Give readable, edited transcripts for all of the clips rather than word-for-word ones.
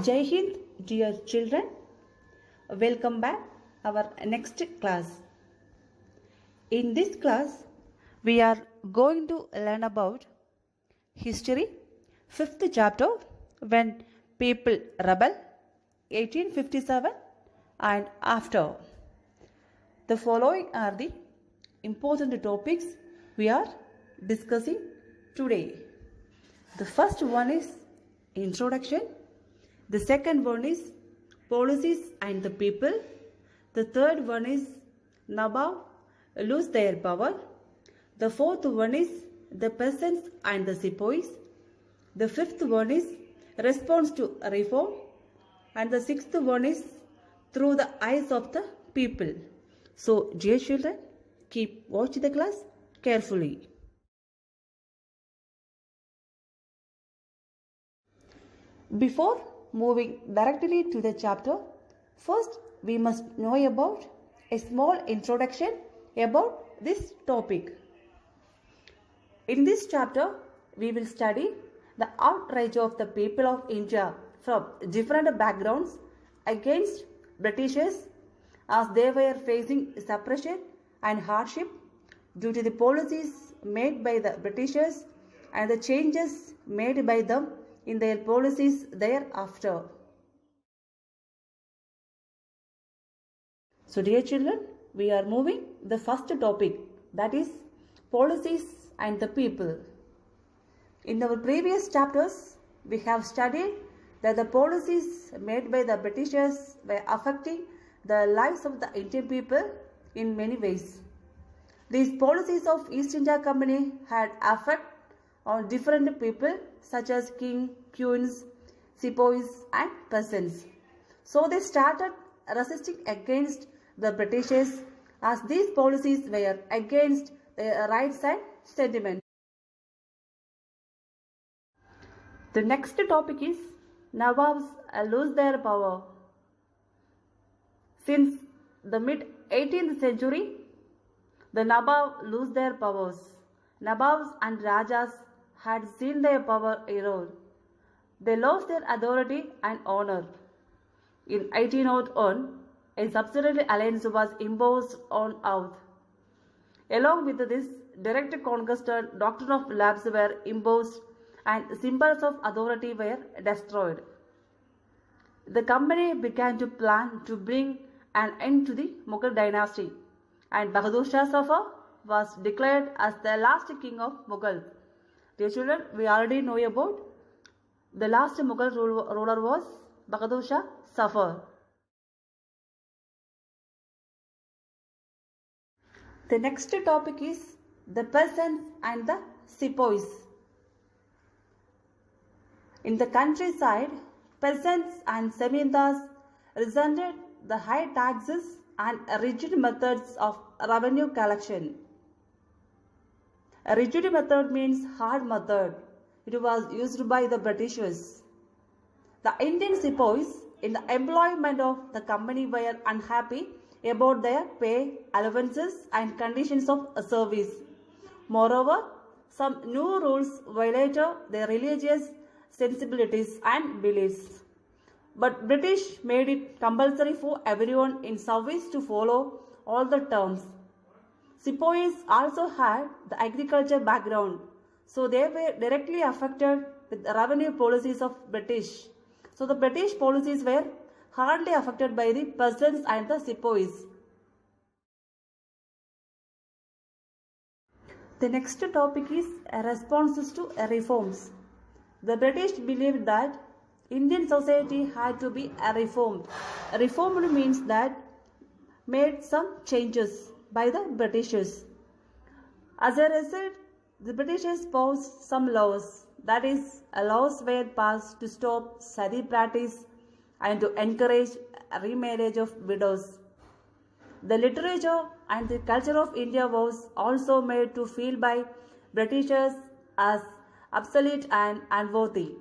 Jai Hind, dear children. Welcome back our next class. In this class, we are going to learn about history, 5th chapter, when people rebel, 1857 and after. The following are the important topics we are discussing today. The first one is introduction. The second one is policies and the people. The third one is Nawab lose their power. The fourth one is the peasants and the sepoys. The fifth one is response to reform. And the sixth one is through the eyes of the people. So, dear children, keep watching the class carefully. Before moving directly to the chapter, first we must know about a small introduction about this topic. In this chapter, we will study the outrage of the people of India from different backgrounds against Britishers as they were facing suppression and hardship due to the policies made by the Britishers and the changes made by them in their policies thereafter. So dear children, we are moving the first topic, that is policies and the people. In our previous chapters, we have studied that the policies made by the Britishers were affecting the lives of the Indian people in many ways. These policies of East India Company had effect on different people such as king, queens, sepoys and peasants. So they started resisting against the Britishers as these policies were against their rights and sentiments. The next topic is Nawabs lose their power. Since the mid-18th century, the Nawab lose their powers. Nawabs and Rajas had seen their power erode. They lost their authority and honor. In 1801, a subsidiary alliance was imposed on Oudh. Along with this, direct conquest and doctrine of lapse were imposed and symbols of authority were destroyed. The company began to plan to bring an end to the Mughal dynasty, and Bahadur Shah Zafar was declared as the last king of Mughals. Dear children, we already know about the last Mughal ruler was Bahadur Shah Zafar. The next topic is the peasants and the sepoys. In the countryside, peasants and zemindars resented the high taxes and rigid methods of revenue collection. A rigid method means hard method. It was used by the Britishers. The Indian sepoys in the employment of the company were unhappy about their pay, allowances and conditions of service. Moreover, some new rules violated their religious sensibilities and beliefs. But British made it compulsory for everyone in service to follow all the terms. Sepoys also had the agriculture background, so they were directly affected with the revenue policies of British. So the British policies were hardly affected by the peasants and the sepoys. The next topic is responses to reforms. The British believed that Indian society had to be reformed. Reformed means that made some changes by the Britishers. As a result, the Britishers passed some laws. That is, laws were passed to stop sati practice and to encourage remarriage of widows. The literature and the culture of India was also made to feel by Britishers as obsolete and unworthy.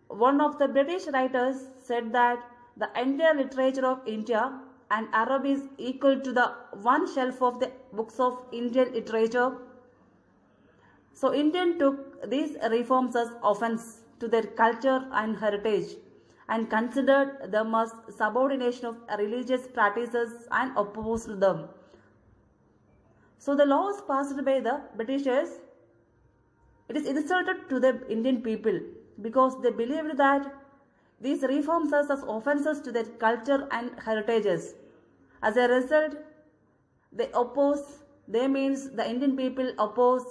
One of the British writers said that the entire literature of India and Arab is equal to the one shelf of the books of Indian literature. So Indian took these reforms as offense to their culture and heritage and considered them as subordination of religious practices and opposed them. So the laws passed by the Britishers, it is insulted to the Indian people because they believed that these reforms are as offences to their culture and heritages. As a result, they means the Indian people oppose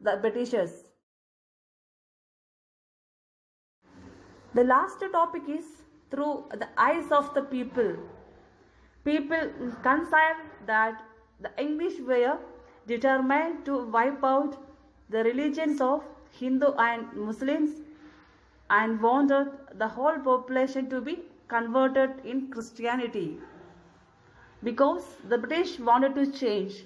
the Britishers. The last topic is through the eyes of the people. People concerned that the English were determined to wipe out the religions of Hindu and Muslims and wanted the whole population to be converted in Christianity. Because the British wanted to change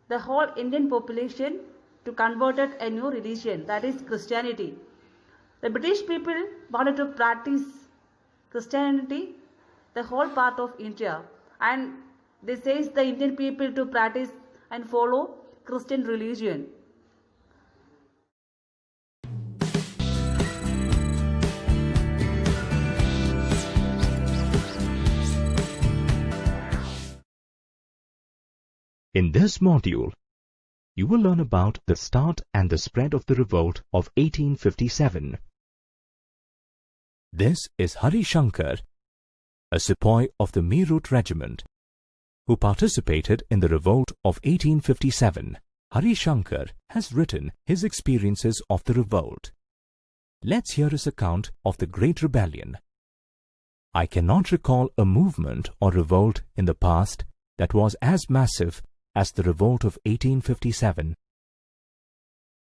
the whole Indian population to convert a new religion, that is Christianity. The British people wanted to practice Christianity, the whole part of India, and they says the Indian people to practice and follow Christian religion. In this module, you will learn about the start and the spread of the revolt of 1857. This is Hari Shankar, a sepoy of the Meerut regiment, who participated in the revolt of 1857. Hari Shankar has written his experiences of the revolt. Let's hear his account of the Great Rebellion. I cannot recall a movement or revolt in the past that was as massive as the revolt of 1857.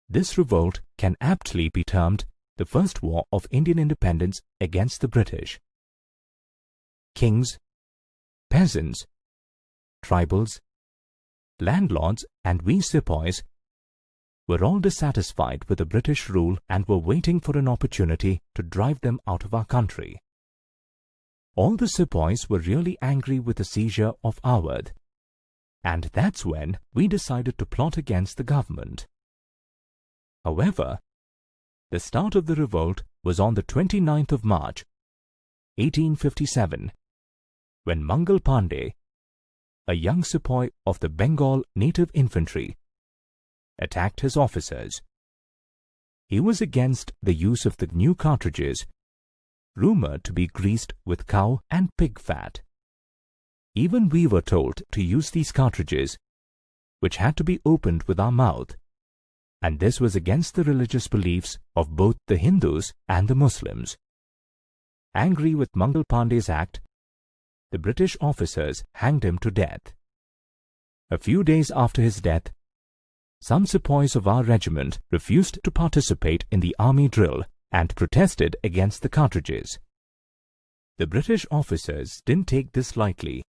This revolt can aptly be termed the first war of Indian independence against the British. Kings, peasants, tribals, landlords and we sepoys were all dissatisfied with the British rule and were waiting for an opportunity to drive them out of our country. All the sepoys were really angry with the seizure of Awadh, and that's when we decided to plot against the government. However, the start of the revolt was on the 29th of March, 1857, when Mangal Pandey, a young sepoy of the Bengal Native Infantry, attacked his officers. He was against the use of the new cartridges, rumored to be greased with cow and pig fat. Even we were told to use these cartridges, which had to be opened with our mouth, and this was against the religious beliefs of both the Hindus and the Muslims. Angry with Mangal Pandey's act, the British officers hanged him to death. A few days after his death, some sepoys of our regiment refused to participate in the army drill and protested against the cartridges. The British officers didn't take this lightly.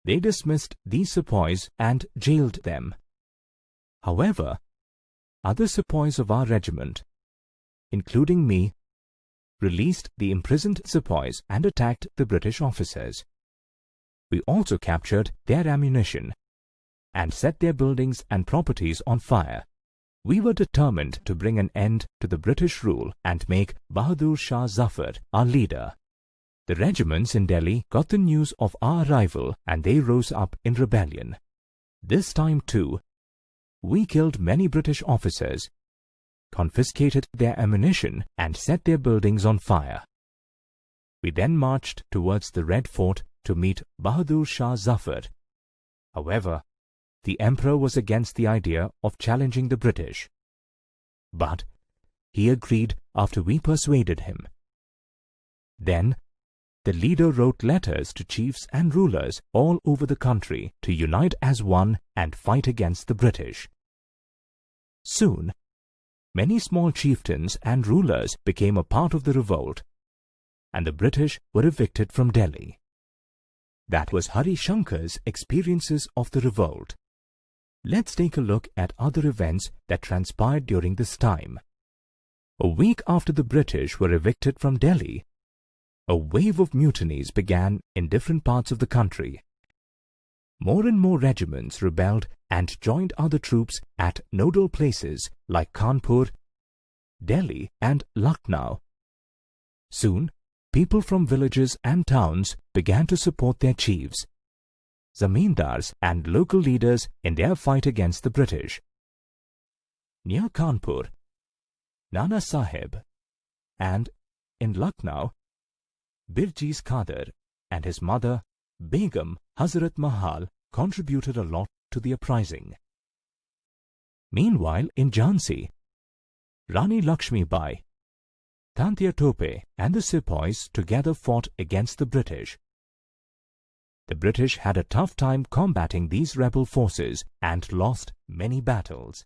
They dismissed these sepoys and jailed them. However, other sepoys of our regiment, including me, released the imprisoned sepoys and attacked the British officers. We also captured their ammunition and set their buildings and properties on fire. We were determined to bring an end to the British rule and make Bahadur Shah Zafar our leader. The regiments in Delhi got the news of our arrival and they rose up in rebellion. This time too, we killed many British officers, confiscated their ammunition and set their buildings on fire. We then marched towards the Red Fort to meet Bahadur Shah Zafar. However, the emperor was against the idea of challenging the British. But he agreed after we persuaded him. Then, the leader wrote letters to chiefs and rulers all over the country to unite as one and fight against the British. Soon, many small chieftains and rulers became a part of the revolt, and the British were evicted from Delhi. That was Hari Shankar's experiences of the revolt. Let's take a look at other events that transpired during this time. A week after the British were evicted from Delhi, a wave of mutinies began in different parts of the country. More and more regiments rebelled and joined other troops at nodal places like Kanpur, Delhi and Lucknow. Soon, people from villages and towns began to support their chiefs, zamindars and local leaders in their fight against the British. Near Kanpur, Nana Sahib, and in Lucknow, Birjis Khader and his mother Begum Hazrat Mahal contributed a lot to the uprising. Meanwhile, in Jhansi, Rani Lakshmi Bai, Tantia Tope and the sepoys together fought against the British. The British had a tough time combating these rebel forces and lost many battles.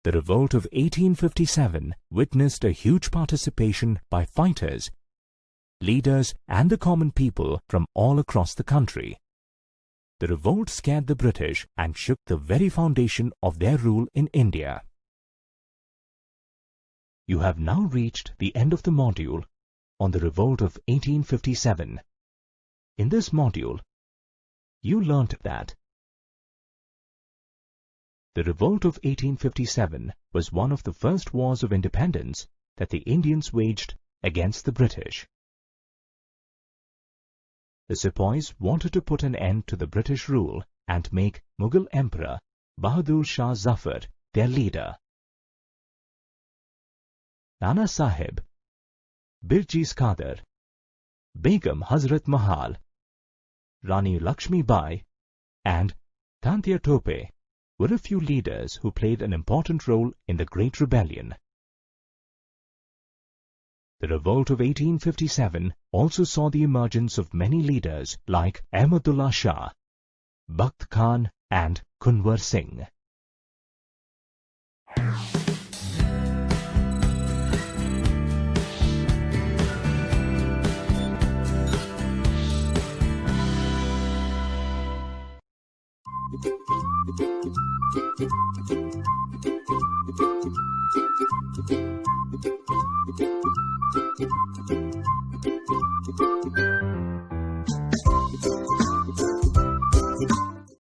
The revolt of 1857 witnessed a huge participation by fighters, leaders and the common people from all across the country. The revolt scared the British and shook the very foundation of their rule in India. You have now reached the end of the module on the revolt of 1857. In this module, you learnt that the revolt of 1857 was one of the first wars of independence that the Indians waged against the British. The sepoys wanted to put an end to the British rule and make Mughal Emperor Bahadur Shah Zafar their leader. Nana Sahib, Birjis Khader, Begum Hazrat Mahal, Rani Lakshmi Bai, and Tantia Tope were a few leaders who played an important role in the Great Rebellion. The revolt of 1857 also saw the emergence of many leaders like Ahmadullah Shah, Bakht Khan and Kunwar Singh.